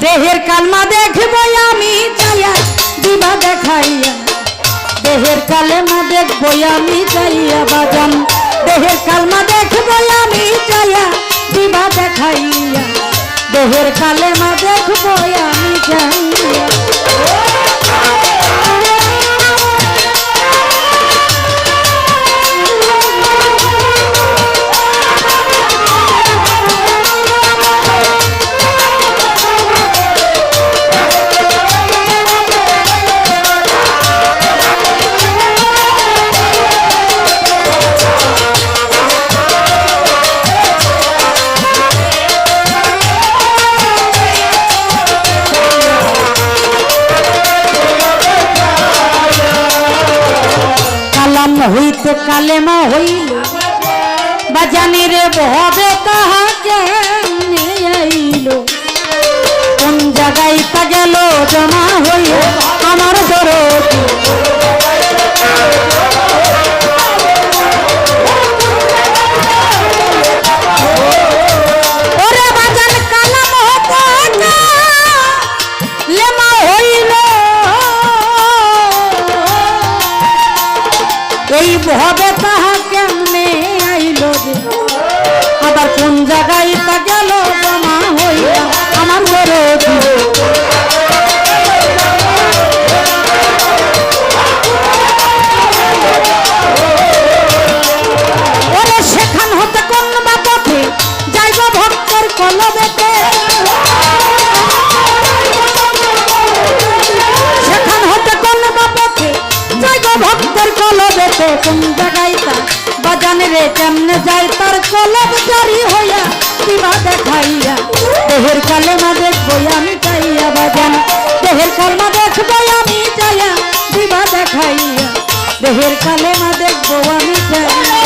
দেহের কালমা দেখব আমি চাইয়া দিবা দেখাইয়া দেহের কালেমা দেখব আমি চাইয়া বাজান দেহের কালমা দেখব আমি চাইয়া দিবা দেখাইয়া দেহের কালেমা দেখব আমি চাইয়া হইতে কালেমা হইল বাজানির ভবে তাহাকে আইল কোন জায়গায় তা গেল জমা হইল আমার দরদ ওরে বাজান কালাম হতো লেমা হইল এই ভবে তাহা কেমনে আইল রে আবার কোন জায়গায় তা গেল জমা হইয়া আমার দরদ ওরে সেখান হতে কোন বা পথে যাইব ভক্তের কলবেতে সেখান হতে কোন বা পথে যাইব ভক্তের কলবেতে কোন জায়গায় তা বাজানে রে কেমনে যায় তার কলব জারি হইয়া দিবা দেখাইয়া দেহের কালেমা দেখবো আমি চাইয়া বাজান দেহের কালেমা দেখবো আমি চাইয়া দিবা দেখাইয়া দেহের কালেমা দেখবো আমি চাইয়া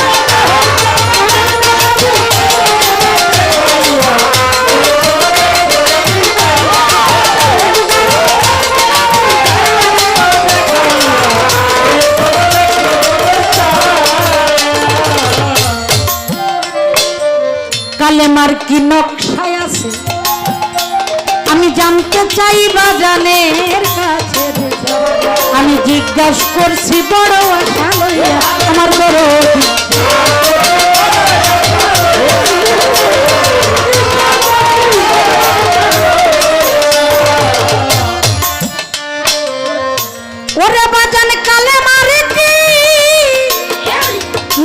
কালেমার কি নকশায় আছে আমি জানতে চাই বাজানের কাছে আমি জিজ্ঞাসা করছি বড় আশা লইয়া আমার বড় ওরে বাজান কালেমার কি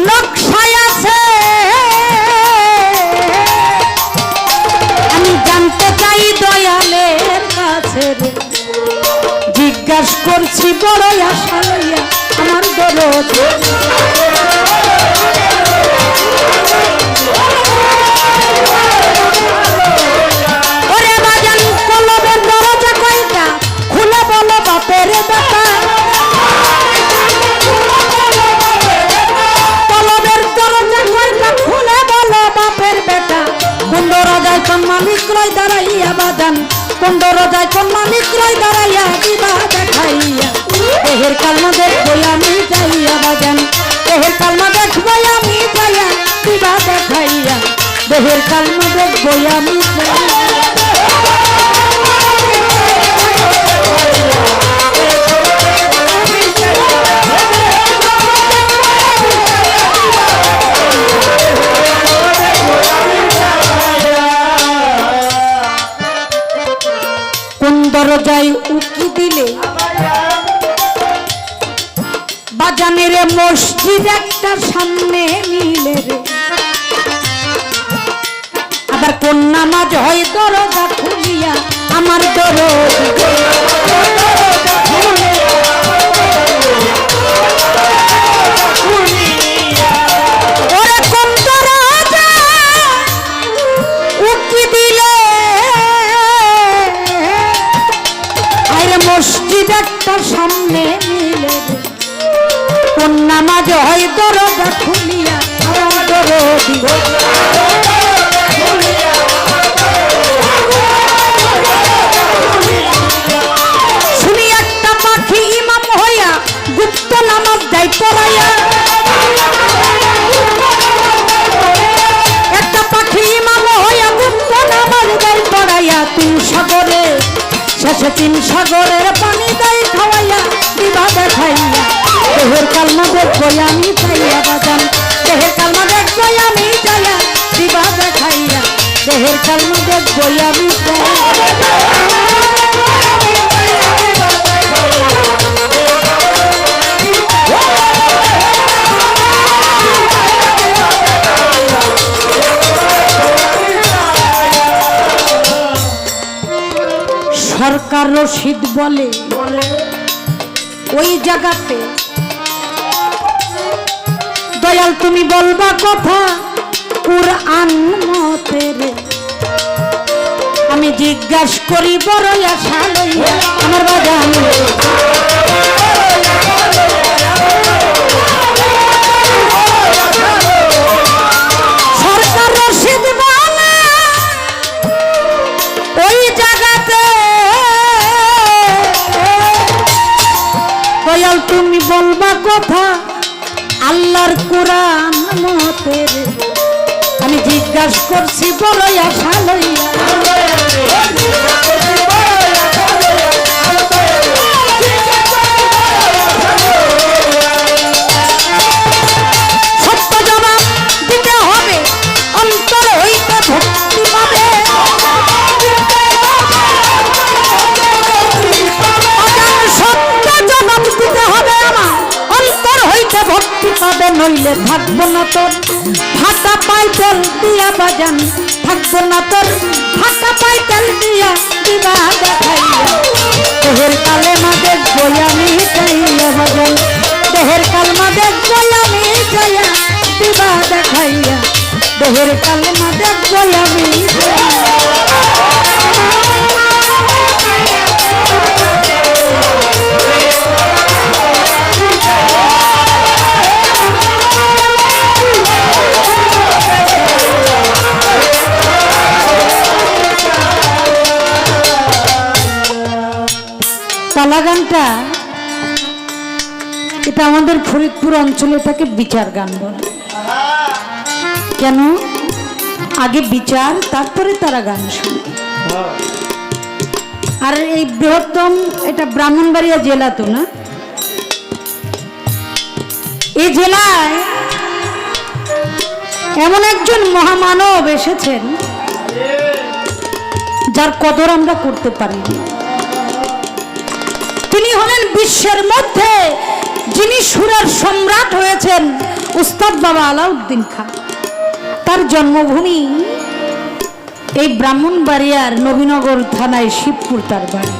নকশায় আছে দয়ালের কাছে জিজ্ঞাসা করছি বড় আশা লইয়া আমার দরদ ওরে বাজান কলবের দরজা কয়টা খুলে বলো বাপের বেটা কলবের দরজা কয়টা খুলে বলো বাপের বেটা কোন দরজায় কোন মালিক রয় দাঁড়াইয়া বাজান কোন দরজায় কোন মালিক রয় দাঁড়াইয়া দিবা দেখাইয়া দেহের কালমা দেখবো আমি চাইয়া বাজান দেহের কালমা দেখবো আমি চাইয়া দিবা দেখাইয়া দেহের কালমা দেখবো আমি দরজায় উকি দিলে বাজানের মসজিদ একটা সামনে মিলে রে আবার কোন নামাজ হয় দরজা খুলিয়া আমার দরদ ওরে কোন দরজা উকি দিলে মসজিদ একটা সামনে মিলে কোন নামাজ হয় দরজা খুলিয়া আমার দরদ শুনি একটা পাখি ইমাম হইয়া গুপ্ত নামাজ দেয় পড়াইয়া একটা পাখি ইমাম হইয়া গুপ্ত নামাজ দেয় পড়াইয়া তুই সাগরে তিন সাগরের পানি দেয় খাওয়াইয়া দিবা দেখাইয়া দেহের কালমা দেখবই আমি চাইয়া বাজান দেহের কালমা দেখবই আমি চাইয়া দিবা দেখাইয়া দেহের কালমা দেখবই আমি সরকার রশিদ বলে ওই জায়গাতে দয়াল তুমি বলবা কথা কুরআন মতে রে আমি জিজ্ঞাসা করি বড় আশা লইয়া আমার বাজান সরকার রশিদ বলে ওই জায়গাতে দয়াল তুমি বলবা কথা আল্লাহর কোরআন মতে রে আমি জিজ্ঞাসা করছি বড় আশা লইয়া সত্য জবাব দিতে হবে অন্তর হইতে ভক্তি পাবে সত্য জবাব দিতে হবে আমার অন্তর হইতে ভক্তি পাবে নইলে থাকবো না তোর ফাটা পাই তেল দিয়া বাজান থাকবো না তোর ফাটা পাই তেল দিয়া দিবা দেখাইয়া দেহের কালেমা দেখবই আমি চাইয়া বাজান দেহের কালমা দেখবই আমি চাইয়া দিবা দেখাইয়া দেহের কালেমা দেখবই আমি পালা গানটা এটা আমাদের ফরিদপুর অঞ্চলে থাকে বিচার গান বলে কেন আগে বিচার তারপরে তারা গান শুনে আর এই বৃহত্তম এটা ব্রাহ্মণবাড়িয়া জেলা তো না এই জেলায় এমন একজন মহামানব এসেছেন যার কদর আমরা করতে পারিনি তিনি হলেন বিশ্বের মধ্যে যিনি সুরের সম্রাট হয়েছেন উস্তাদ বাবা আলাউদ্দিন খান তার জন্মভূমি এই ব্রাহ্মণবাড়িয়ার নবীনগর থানায় শিবপুর তার বাড়ি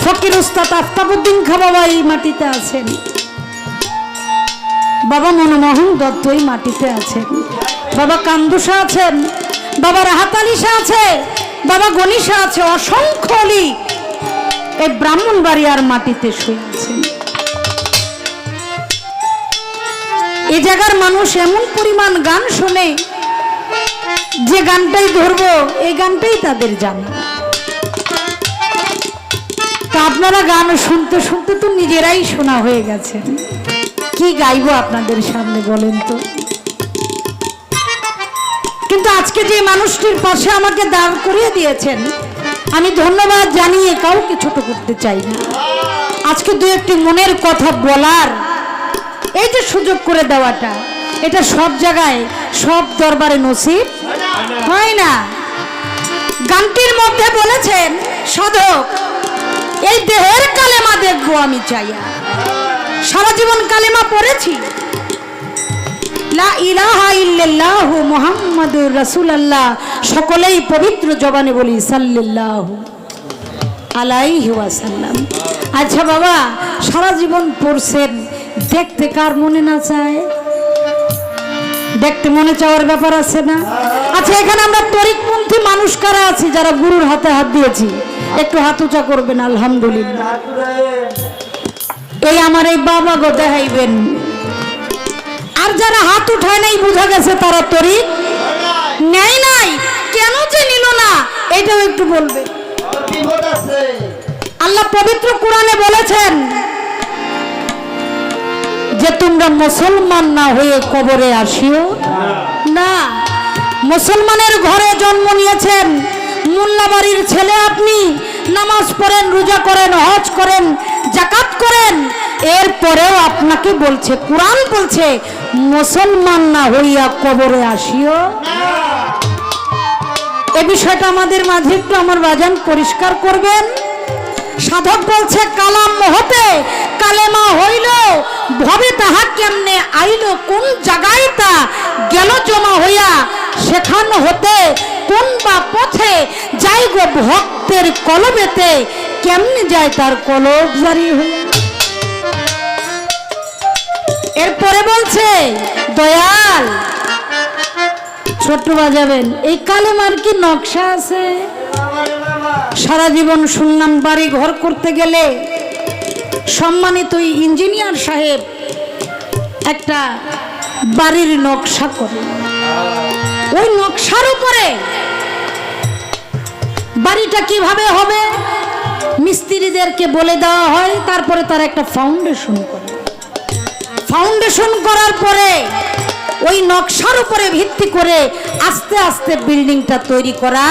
ফকির উস্তাদ আফতাবউদ্দিন খান বাবা এই মাটিতে আছেন বাবা মনমোহন দত্ত এই মাটিতে আছেন বাবা কান্দুসা আছেন বাবা রাহাতালিসা আছে বাবা গণিসা আছে অসংখ্য অলি এই ব্রাহ্মণবাড়িয়ার মাটিতে শুয়ে আছেন এই জায়গার মানুষ এমন পরিমাণ গান শোনে যে গানটাই ধরবো এই গানটাই তাদের জানে তা আপনারা গান শুনতে শুনতে তো নিজেরাই শোনা হয়ে গেছে কি গাইবো আপনাদের সামনে বলেন তো কিন্তু আজকে যে মানুষটির পাশে আমাকে দাঁড় করিয়ে দিয়েছেন আমি ধন্যবাদ জানিয়ে কাউকে ছোট করতে চাই না আজকে দু একটি মনের কথা বলার এই যে সুযোগ করে দেওয়াটা এটা সব জায়গায় সব দরবারে নসিব হয় না গানটির মধ্যে বলেছেন সাধক এই দেহের কালেমা দেখবো আমি চাইয়া সারা জীবন কালেমা পড়েছি লা ইলাহা ইল্লাল্লাহু মুহাম্মাদুর রাসূলুল্লাহ সকলেই পবিত্র জবানে বলি সাল্লাল্লাহু আলাইহি ওয়াসাল্লাম আচ্ছা বাবা সারা জীবন পড়ছেন দেখতে কার মনে না চায় দেখতে মনে চাওয়ার ব্যাপার আছে না আচ্ছা এখানে আমরা তরিকপন্থী মানুষ কারা আছি যারা গুরুর হাতে হাত দিয়েছি একটু হাত উঁচা করবেন আলহামদুলিল্লাহ এই আমার এই বাবা গো দেখাইবেন আর যারা হাত উঠায় নাই বোঝা গেছে তারা তরিক নেয় নাই কেন যে নিল না এটাও একটু বলবে আল্লাহ পবিত্র কোরআনে বলেছেন যে তোমরা মুসলমান না হয়ে কবরে আসিও না মুসলমানের ঘরে জন্ম নিয়েছেন মোল্লা বাড়ির ছেলে আপনি, নামাজ পড়েন, রোজা করেন, হজ করেন, যাকাত করেন, এরপরেও আপনাকে বলছে, কোরআন বলছে মুসলমান না হইয়া কবরে আসিও। এ বিষয়টা আমাদের মাঝে একটু আমার বাজান পরিষ্কার করবেন। সাধক বলছে কালাম হতে কালেমা হইল, ভবে তাহা কেমনে আইল, কোন জায়গায় তা গেল জমা হইয়া, সেখান হতে কোন বা পথে যাই গো ভক্তের কলবেতে, কেমনে যায় তার কলব জারি হইয়া। এরপরে বলছে দয়াল ছোট্ট বাজাবেন, এই কালেমার কি নকশা আছে? সারা জীবন শুনলাম বাড়ি ঘর করতে গেলে সম্মানিত ইঞ্জিনিয়ার সাহেব একটা বাড়ির নকশা করে, ওই নকশার উপরে বাড়িটা কিভাবে হবে মিস্ত্রিদেরকে বলে দেওয়া হয়, তারপরে তার একটা ফাউন্ডেশন করে, ফাউন্ডেশন করার পরে ওই নকশার উপরে ভিত্তি করে আস্তে আস্তে বিল্ডিংটা তৈরি করা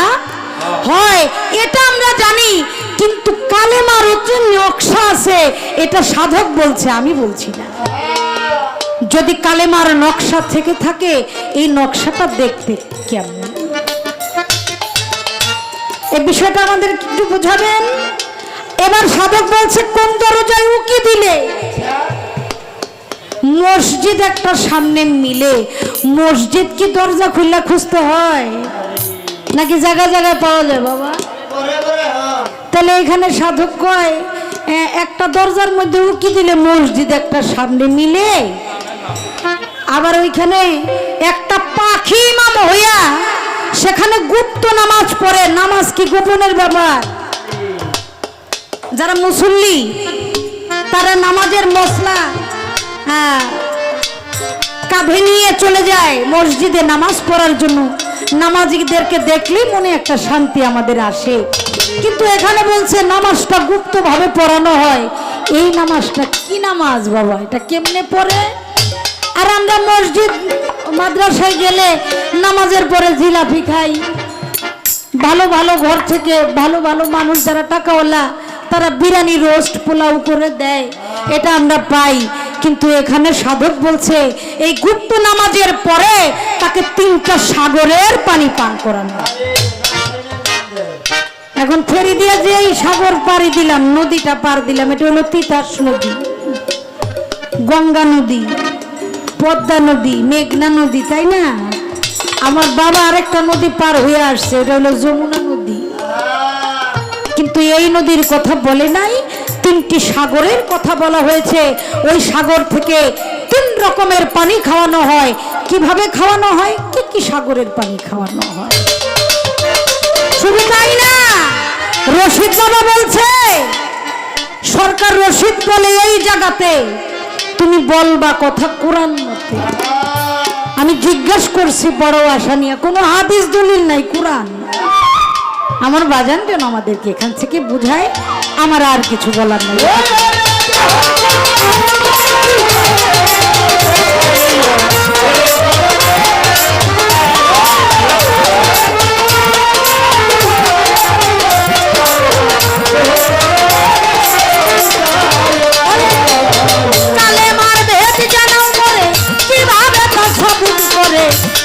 হয়। এটা আমরা জানি, কিন্তু কালেমার যে নকশা আছে এটা সাধক বলছে, আমি বলছি না। যদি কালেমার নকশা থেকে থাকে, এই নকশাটা দেখতে কেমন, এই বিষয়টা আমাদের একটু বোঝাবেন। এবার সাধক বলছে কোন দরজায় উকি দিলে মসজিদ একটা সামনে মিলে, মসজিদ কি দরজা খুললে খুঁজতে হয় নাকি জায়গা জায়গায় পাওয়া যায় বাবা? তাহলে এখানে সাধক কয় একটা দরজার মধ্যে উকি দিলে মসজিদ একটা সামনে মিলে, আবার ওইখানে একটা পাখি ইমাম হইয়া সেখানে গুপ্ত নামাজ পড়ে। নামাজ কি গোপনের ব্যাপার? যারা মুসল্লি তারা নামাজের মশলা কাঁধে নিয়ে চলে যায় মসজিদে নামাজ পড়ার জন্য। নামাজিদেরকে দেখলেই মনে একটা শান্তি আমাদের আসে, কিন্তু এখানে বলছে নামাজটা গুপ্ত ভাবে পড়ানো হয়। এই নামাজটা কি নামাজ বাবা? এটা কেমনে পড়ে? আর আমরা মসজিদ মাদ্রাসায় গেলে নামাজের পরে জিলাপি খাই, ভালো ভালো ঘর থেকে ভালো ভালো মানুষ যারা টাকাওয়ালা তারা বিরিয়ানি রোস্ট পোলাও করে দেয়, এটা আমরা পাই। কিন্তু এখানে সাধক বলছে এই গুপ্ত নামাজের পরে তাকে 3টা সাগরের পানি পান করানো। এখন ফেরি দিয়ে যে এই সাগর পাড়ি দিলাম, নদীটা পার দিলাম, এটা হলো তিতাস নদী, গঙ্গা নদী, পদ্মা নদী, মেঘনা নদী, তাই না? আমার বাবা আরেকটা নদী পার হয়ে আসছে, এটা হলো যমুনা নদী। কিন্তু এই নদীর কথা বলে নাই, 3টি সাগরের কথা বলা হয়েছে। ওই সাগর থেকে 3 রকমের পানি খাওয়ানো হয়। কিভাবে খাওয়ানো হয়? কি কি সাগরের পানি খাওয়ানো হয়? শুধু তাই না, রশিদ বাবা বলছে, সরকার রশিদ বলে এই জায়গাতে তুমি বলবা কথা কোরআন মতে। আমি জিজ্ঞাসা করছি বড় আশা নিয়ে, কোনো হাদিস দলিল নাই, কোরআন। আমার বাজান যেন আমাদেরকে এখান থেকে বুঝায়, আমার আর কিছু বলার নেই।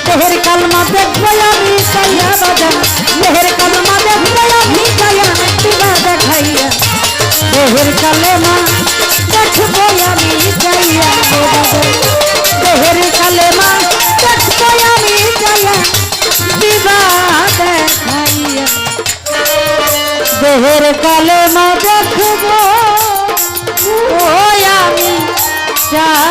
মেহের কালমা দেখবো আমি চাইয়া বাজান, মেহের কালমা দেখবো আমি চাইয়া দিবা দেখাইয়া, মেহের কালেমা দেখবো আমি চাইয়া বাজান, মেহের কালেমা দেখবো আমি চাইয়া দিবা দেখাইয়া, মেহের কালেমা দেখবো আমি চাই।